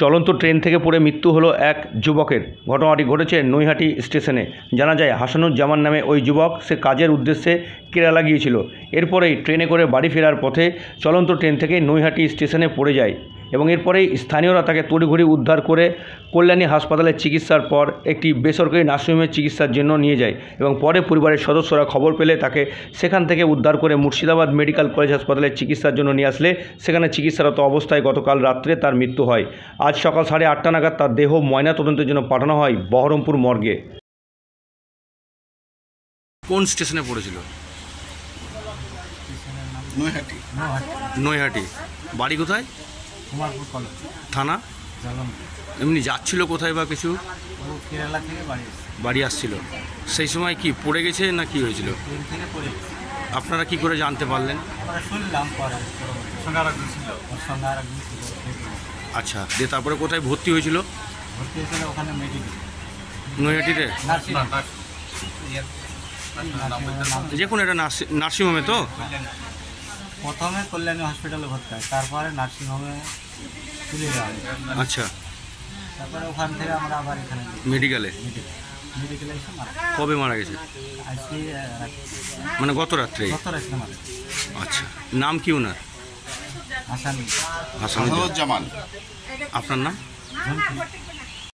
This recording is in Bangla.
চলন্ত ট্রেন থেকে পড়ে মৃত্যু হলো এক যুবকের। ঘটনাটি ঘটেছে নৈহাটি স্টেশনে। জানা যায় হাসানুজ্জামান নামে ওই যুবক সে কাজের উদ্দেশ্যে কেরালা গিয়েছিল। এরপরেই ট্রেনে করে বাড়ি ফেরার পথে চলন্ত ট্রেন থেকে নৈহাটি স্টেশনে পড়ে যায় এবং এরপরেই স্থানীয়রা তাকে তড়িঘড়ি উদ্ধার করে কল্যাণী হাসপাতালে চিকিৎসার পর একটি বেসরকারি নার্সিংহোমে চিকিৎসার জন্য নিয়ে যায় এবং পরে পরিবারের সদস্যরা খবর পেলে তাকে সেখান থেকে উদ্ধার করে মুর্শিদাবাদ মেডিকেল কলেজ হাসপাতালে চিকিৎসার জন্য নিয়ে আসলে সেখানে চিকিৎসারত অবস্থায় গতকাল রাত্রে তার মৃত্যু হয়। আজ সকাল 8:30 নাগাদ তার দেহ ময়নাতদন্তের জন্য পাঠানো হয় বহরমপুর মর্গে। কোন স্টেশনে পড়েছিল? নৈহাটি। নৈহাটি। বাড়ি কোথায়? কুমারপুর কলেজ থানা? জালমপুর। এমনি যাচ্ছিল কোথায় বা কিছু? ও কেরালা থেকে বাড়ি আসছিল। সেই সময় কি পড়ে গেছে না কি হয়েছিল? ট্রেন থেকে পড়ে গেছে। আপনারা কি করে জানতে পারলেন? আমরা শুনলাম পরে, সঙ্গে আরেকজন ছিল, ওর সঙ্গে আরেকজন ছিল। আচ্ছা, দিয়ে তারপরে কোথায় ভর্তি হয়েছিল? ভর্তি হয়েছিল ওখানে মেডিকেল নৈহাটিতে? যে কোনো একটা নার্সিংহোমে তো? প্রথমে কল্যাণী হসপিটালে ভর্তি হয়, তারপরে নার্সিংহোমে তুলে দেওয়া হয়। আচ্ছা, তারপরে ওখান থেকে আমরা আবার এখানে মেডিকেলে? মেডিকেলে এসে মারা। কবে মারা গেছে? আজকে মানে গত রাত্রে? গত রাত্রে মারা। আচ্ছা, নাম কি ওনার? হাসান। হাসানুজ্জামান। আপনার নাম? ঝুমকি।